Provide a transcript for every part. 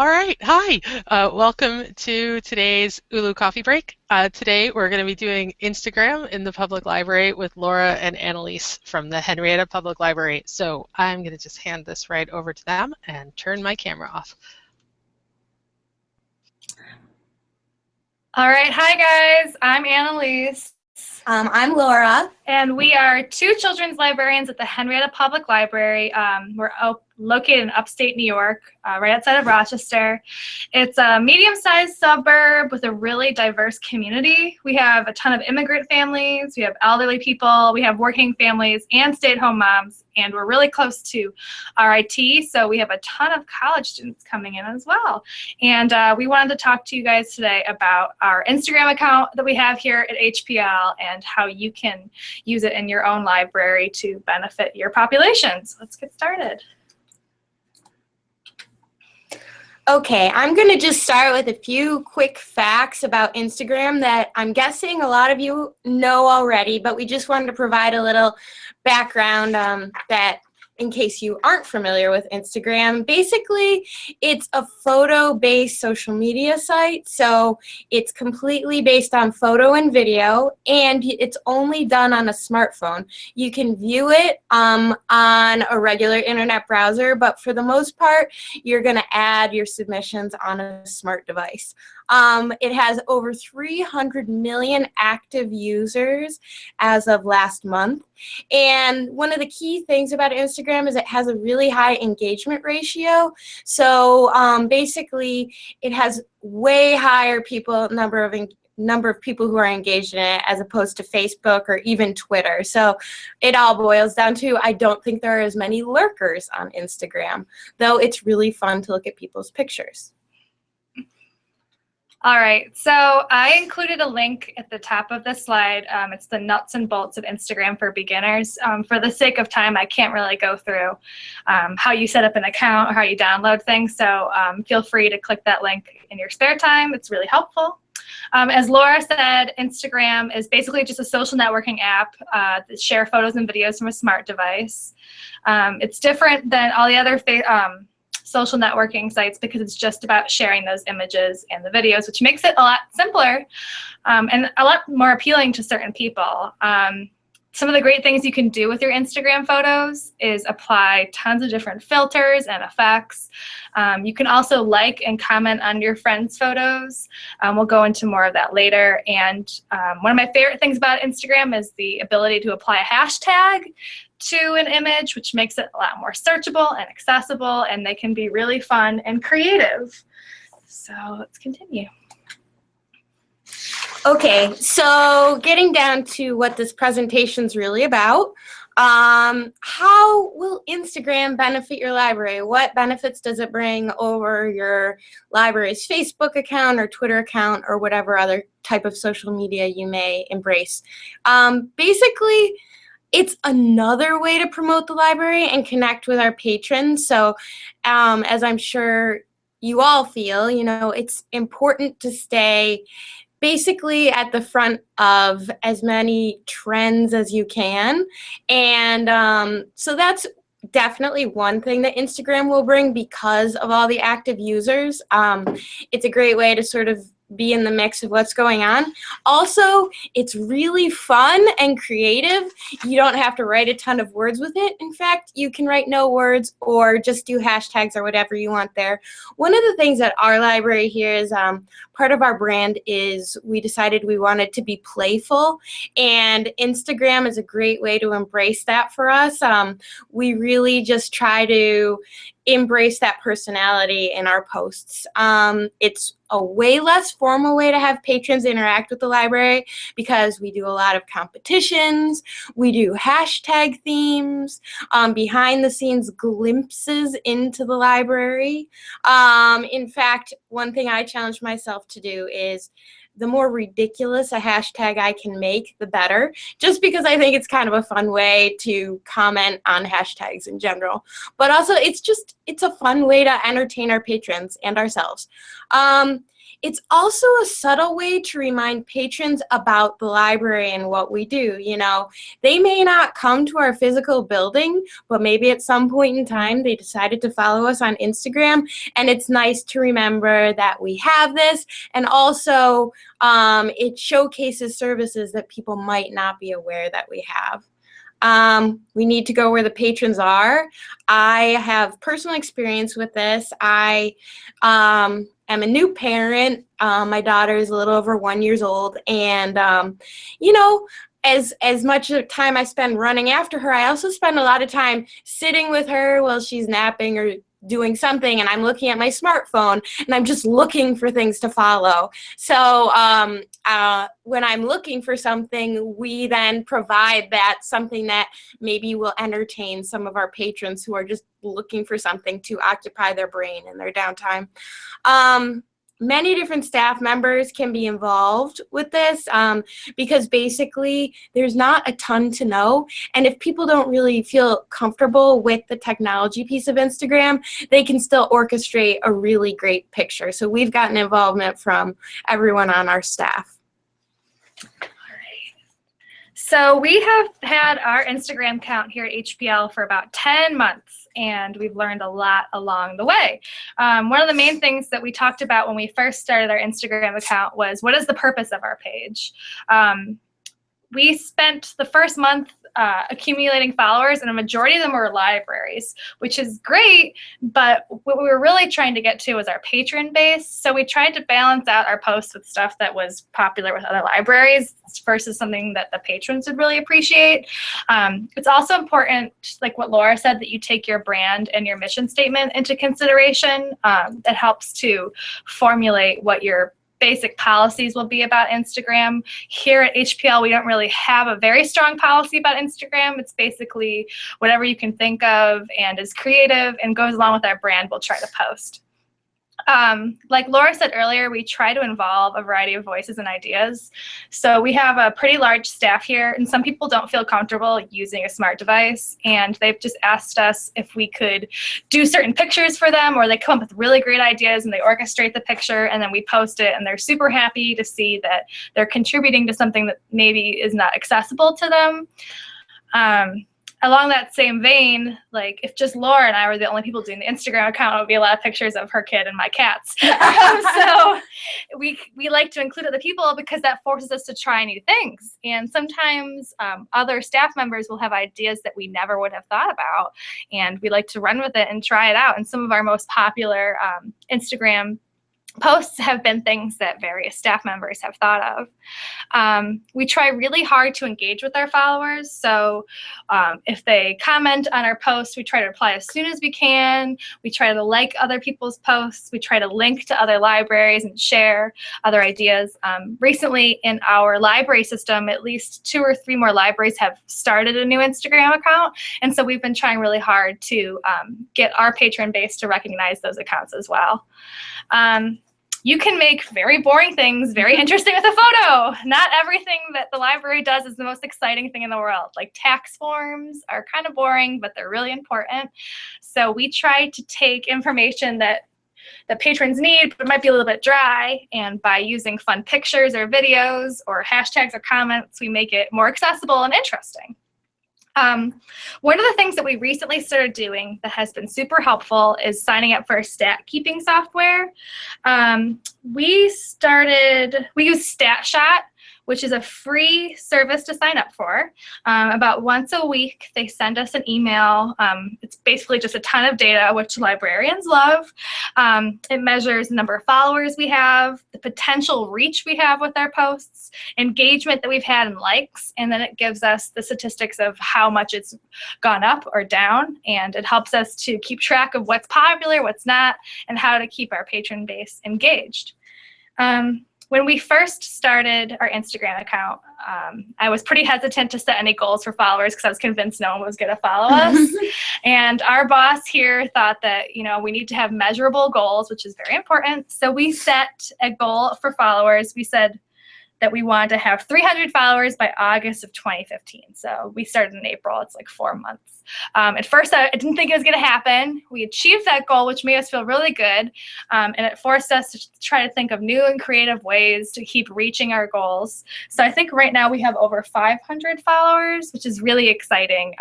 All right, hi. Welcome to today's Ulu Coffee Break. Today we're going to be doing Instagram in the public library with Laura and Annalise from the Henrietta Public Library. So I'm going to just hand this right over to them and turn my camera off. All right, hi guys, I'm Annalise. I'm Laura. And we are two children's librarians at the Henrietta Public Library. We're located in upstate New York, right outside of Rochester. It's a medium-sized suburb with a really diverse community. We have a ton of immigrant families, we have elderly people, we have working families and stay-at-home moms, and we're really close to RIT, so we have a ton of college students coming in as well. And we wanted to talk to you guys today about our Instagram account that we have here at HPL and how you can use it in your own library to benefit your population. So let's get started. Okay, I'm going to just start with a few quick facts about Instagram that I'm guessing a lot of you know already, but we just wanted to provide a little background that in case you aren't familiar with Instagram. Basically, it's a photo-based social media site, so it's completely based on photo and video, and it's only done on a smartphone. You can view it on a regular internet browser, but for the most part, you're going to add your submissions on a smart device. It has over 300 million active users as of last month. And one of the key things about Instagram is it has a really high engagement ratio. So basically, it has way higher number of people who are engaged in it as opposed to Facebook or even Twitter. So it all boils down to, I don't think there are as many lurkers on Instagram, though it's really fun to look at people's pictures. All right, so I included a link at the top of the slide. It's the nuts and bolts of Instagram for beginners. For the sake of time, I can't really go through how you set up an account or how you download things, so feel free to click that link in your spare time. It's really helpful. As Laura said, Instagram is basically just a social networking app that share photos and videos from a smart device. It's different than all the other social networking sites because it's just about sharing those images and the videos, which makes it a lot simpler and a lot more appealing to certain people. Some of the great things you can do with your Instagram photos is apply tons of different filters and effects. You can also like and comment on your friends' photos. We'll go into more of that later. And one of my favorite things about Instagram is the ability to apply a hashtag to an image, which makes it a lot more searchable and accessible, and they can be really fun and creative. So let's continue. Okay, so getting down to what this presentation is really about, how will Instagram benefit your library? What benefits does it bring over your library's Facebook account or Twitter account or whatever other type of social media you may embrace? Basically, it's another way to promote the library and connect with our patrons. So as I'm sure you all feel, you know, it's important to stay basically at the front of as many trends as you can. And so that's definitely one thing that Instagram will bring because of all the active users. It's a great way to sort of be in the mix of what's going on. Also, it's really fun and creative. You don't have to write a ton of words with it. In fact, you can write no words or just do hashtags or whatever you want there. One of the things at our library here is part of our brand is we decided we wanted to be playful, and Instagram is a great way to embrace that for us. We really just try to embrace that personality in our posts. It's a way less formal way to have patrons interact with the library because we do a lot of competitions, we do hashtag themes, behind the scenes glimpses into the library. In fact, one thing I challenged myself to do is the more ridiculous a hashtag I can make, the better, just because I think it's kind of a fun way to comment on hashtags in general. But also, it's a fun way to entertain our patrons and ourselves. it's also a subtle way to remind patrons about the library and what we do. You know, they may not come to our physical building, but maybe at some point in time they decided to follow us on Instagram, and it's nice to remember that we have this, and also it showcases services that people might not be aware that we have. We need to go where the patrons are. I have personal experience with this. I am a new parent. My daughter is a little over 1 year old, and you know, as much of time I spend running after her, I also spend a lot of time sitting with her while she's napping or doing something, and I'm looking at my smartphone and I'm just looking for things to follow. So when I'm looking for something, we then provide that something that maybe will entertain some of our patrons who are just looking for something to occupy their brain in their downtime. Many different staff members can be involved with this because basically there's not a ton to know. And if people don't really feel comfortable with the technology piece of Instagram, they can still orchestrate a really great picture. So we've gotten involvement from everyone on our staff. So we have had our Instagram account here at HPL for about 10 months, and we've learned a lot along the way. One of the main things that we talked about when we first started our Instagram account was, what is the purpose of our page? We spent the first month accumulating followers, and a majority of them were libraries, which is great, but what we were really trying to get to was our patron base. So we tried to balance out our posts with stuff that was popular with other libraries versus something that the patrons would really appreciate. It's also important, like what Laura said, that you take your brand and your mission statement into consideration. That helps to formulate what your basic policies will be about Instagram. Here at HPL, we don't really have a very strong policy about Instagram. It's basically whatever you can think of and is creative and goes along with our brand, we'll try to post. Like Laura said earlier, we try to involve a variety of voices and ideas. So we have a pretty large staff here, and some people don't feel comfortable using a smart device, and they've just asked us if we could do certain pictures for them, or they come up with really great ideas and they orchestrate the picture and then we post it, and they're super happy to see that they're contributing to something that maybe is not accessible to them. Along that same vein, like if just Laura and I were the only people doing the Instagram account, it would be a lot of pictures of her kid and my cats. So we like to include other people because that forces us to try new things. And sometimes other staff members will have ideas that we never would have thought about, and we like to run with it and try it out. And some of our most popular Instagram posts have been things that various staff members have thought of. We try really hard to engage with our followers. So if they comment on our posts, we try to reply as soon as we can. We try to like other people's posts. We try to link to other libraries and share other ideas. Recently in our library system, at least 2 or 3 more libraries have started a new Instagram account. And so we've been trying really hard to get our patron base to recognize those accounts as well. You can make very boring things very interesting with a photo. Not everything that the library does is the most exciting thing in the world. Like tax forms are kind of boring, but they're really important. So we try to take information that patrons need, but might be a little bit dry, and by using fun pictures or videos or hashtags or comments, we make it more accessible and interesting. One of the things that we recently started doing that has been super helpful is signing up for a stat keeping software. We use StatShot, which is a free service to sign up for. About once a week, they send us an email. It's basically just a ton of data, which librarians love. It measures the number of followers we have, the potential reach we have with our posts, engagement that we've had, and likes, and then it gives us the statistics of how much it's gone up or down, and it helps us to keep track of what's popular, what's not, and how to keep our patron base engaged. When we first started our Instagram account, I was pretty hesitant to set any goals for followers because I was convinced no one was going to follow us. And our boss here thought that, you know, we need to have measurable goals, which is very important. So we set a goal for followers. We said that we wanted to have 300 followers by August of 2015. So we started in April. It's like 4 months. At first, I didn't think it was going to happen. We achieved that goal, which made us feel really good. And it forced us to try to think of new and creative ways to keep reaching our goals. So I think right now we have over 500 followers, which is really exciting.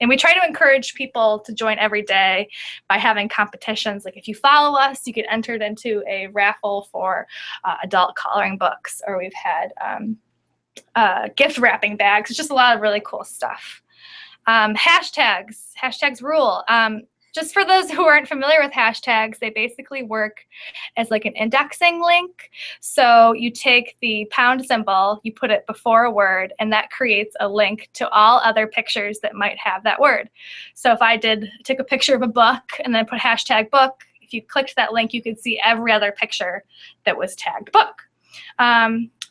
And we try to encourage people to join every day by having competitions. Like if you follow us, you get entered into a raffle for adult coloring books, or we've had gift wrapping bags. It's just a lot of really cool stuff. Hashtags rule. Just for those who aren't familiar with hashtags, they basically work as like an indexing link. So you take the pound symbol, you put it before a word, and that creates a link to all other pictures that might have that word. So if I took a picture of a book and then put hashtag book, if you clicked that link, you could see every other picture that was tagged book.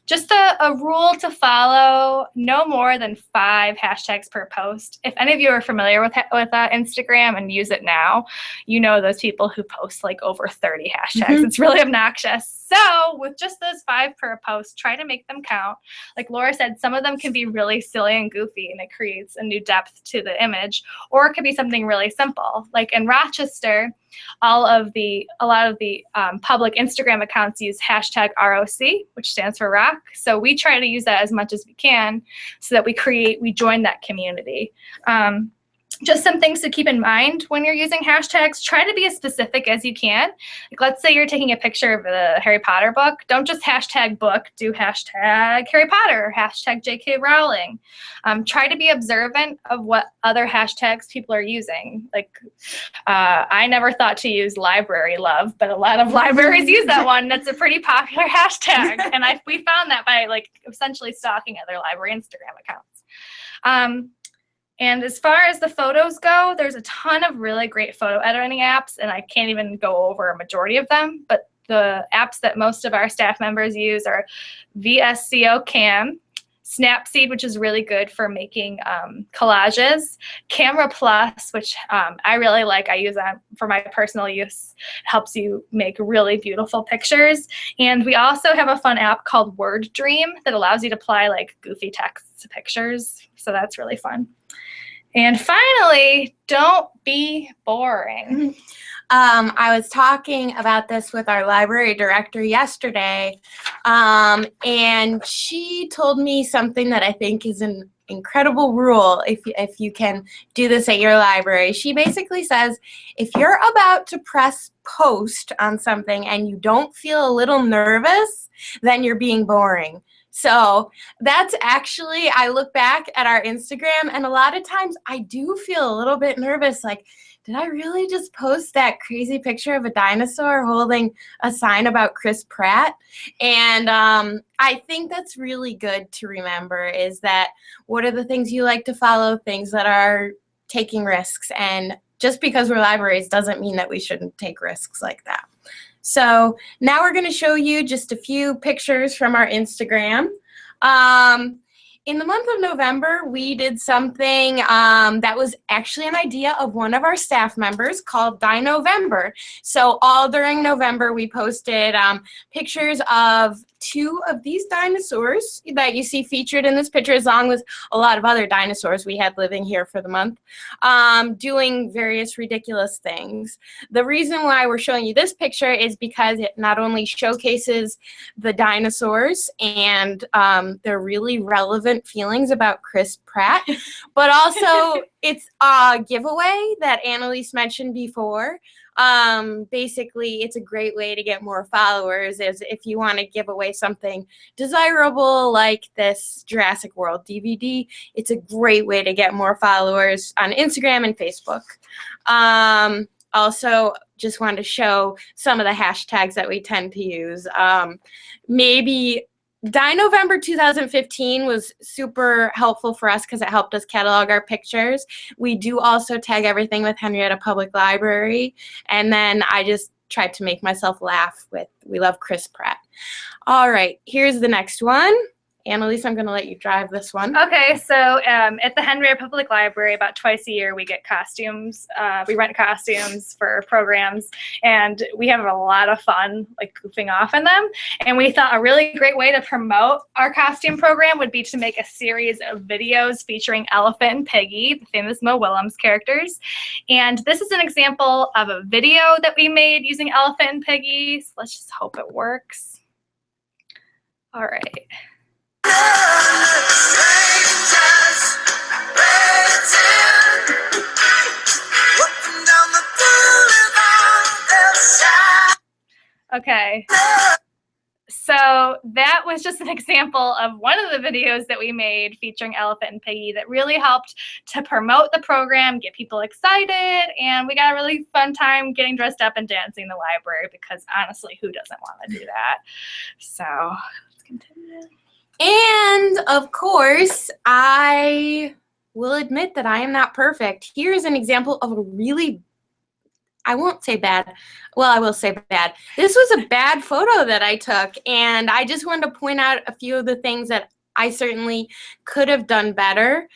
Just a rule to follow, no more than 5 hashtags per post. If any of you are familiar with Instagram and use it now, you know those people who post like over 30 hashtags. It's really obnoxious. So with just those 5 per post, try to make them count. Like Laura said, some of them can be really silly and goofy, and it creates a new depth to the image, or it could be something really simple. Like in Rochester, a lot of the public Instagram accounts use hashtag ROC, which stands for rock. So we try to use that as much as we can so that we join that community. Just some things to keep in mind when you're using hashtags. Try to be as specific as you can. Like let's say you're taking a picture of the Harry Potter book. Don't just hashtag book, do hashtag Harry Potter, hashtag JK Rowling. Try to be observant of what other hashtags people are using. Like I never thought to use library love, but a lot of libraries use that one. That's a pretty popular hashtag. And we found that by like essentially stalking other library Instagram accounts. And as far as the photos go, there's a ton of really great photo editing apps, and I can't even go over a majority of them, but the apps that most of our staff members use are VSCO Cam, Snapseed, which is really good for making collages, Camera Plus, which I really like. I use that for my personal use. It helps you make really beautiful pictures. And we also have a fun app called Word Dream that allows you to apply like goofy text to pictures. So that's really fun. And finally, don't be boring. I was talking about this with our library director yesterday, and she told me something that I think is an incredible rule if you can do this at your library. She basically says, if you're about to press post on something and you don't feel a little nervous, then you're being boring. So that's actually, I look back at our Instagram, and a lot of times I do feel a little bit nervous, like, did I really just post that crazy picture of a dinosaur holding a sign about Chris Pratt? And I think that's really good to remember, is that what are the things you like to follow, things that are taking risks. And just because we're libraries doesn't mean that we shouldn't take risks like that. So now we're going to show you just a few pictures from our Instagram. In the month of November, we did something that was actually an idea of one of our staff members called Dinovember. So all during November, we posted pictures of 2 of these dinosaurs that you see featured in this picture, along with a lot of other dinosaurs we had living here for the month, doing various ridiculous things. The reason why we're showing you this picture is because it not only showcases the dinosaurs and their really relevant feelings about Chris Pratt, but also it's a giveaway that Annalise mentioned before. Basically, it's a great way to get more followers, is if you want to give away something desirable like this Jurassic World DVD. It's a great way to get more followers on Instagram and Facebook. Also, just wanted to show some of the hashtags that we tend to use. Maybe Dinovember 2015 was super helpful for us because it helped us catalog our pictures. We do also tag everything with Henrietta Public Library. And then I just tried to make myself laugh with We Love Chris Pratt. All right, here's the next one. Annalise, I'm going to let you drive this one. Okay, so at the Henrietta Public Library, about twice a year, we get costumes. We rent costumes for programs, and we have a lot of fun, like goofing off in them. And we thought a really great way to promote our costume program would be to make a series of videos featuring Elephant and Piggy, the famous Mo Willems characters. And this is an example of a video that we made using Elephant and Piggy. So let's just hope it works. All right. Okay, so that was just an example of one of the videos that we made featuring Elephant and Piggy that really helped to promote the program, get people excited, and we got a really fun time getting dressed up and dancing in the library because honestly, who doesn't want to do that? So let's continue. And of course, I will admit that I am not perfect. Here's an example of a really, I won't say bad. Well, I will say bad. This was a bad photo that I took, and I just wanted to point out a few of the things that I certainly could have done better.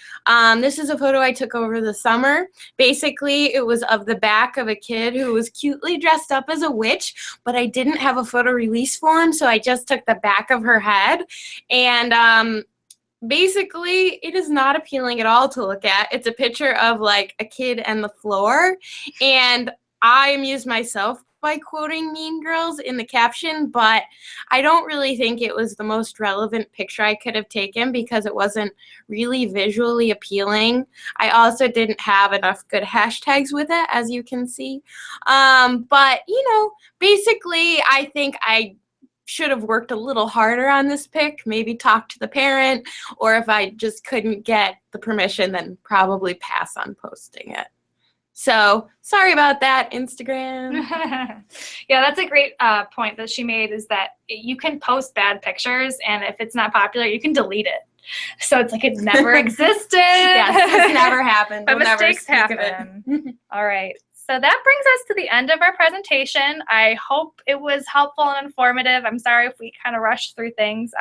This is a photo I took over the summer. Basically, it was of the back of a kid who was cutely dressed up as a witch, but I didn't have a photo release form, so I just took the back of her head. And basically, it is not appealing at all to look at. It's a picture of like a kid and the floor, and I amused myself by quoting Mean Girls in the caption, but I don't really think it was the most relevant picture I could have taken because it wasn't really visually appealing. I also didn't have enough good hashtags with it, as you can see. But, you know, basically, I think I should have worked a little harder on this pic, maybe talk to the parent, or if I just couldn't get the permission, then probably pass on posting it. So sorry about that, Instagram. Yeah, that's a great point that she made, is that you can post bad pictures, and if it's not popular, you can delete it. So it's like it never existed. Yes, this never happened. But We'll mistakes never speak happen. of it. All right. So that brings us to the end of our presentation. I hope it was helpful and informative. I'm sorry if we kind of rushed through things.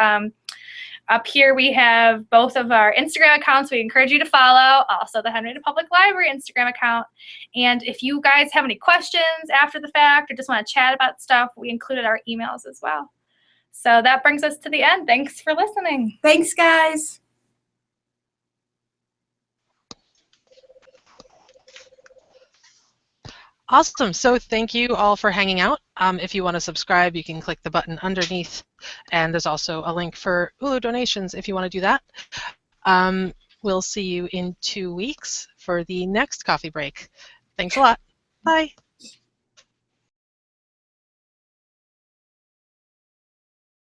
Up here we have both of our Instagram accounts we encourage you to follow, also the Henrietta Public Library Instagram account. And if you guys have any questions after the fact or just want to chat about stuff, we included our emails as well. So that brings us to the end. Thanks for listening. Thanks, guys. Awesome. So thank you all for hanging out. If you want to subscribe, you can click the button underneath. And there's also a link for Ulu donations if you want to do that. We'll see you in 2 weeks for the next coffee break. Thanks a lot. Bye.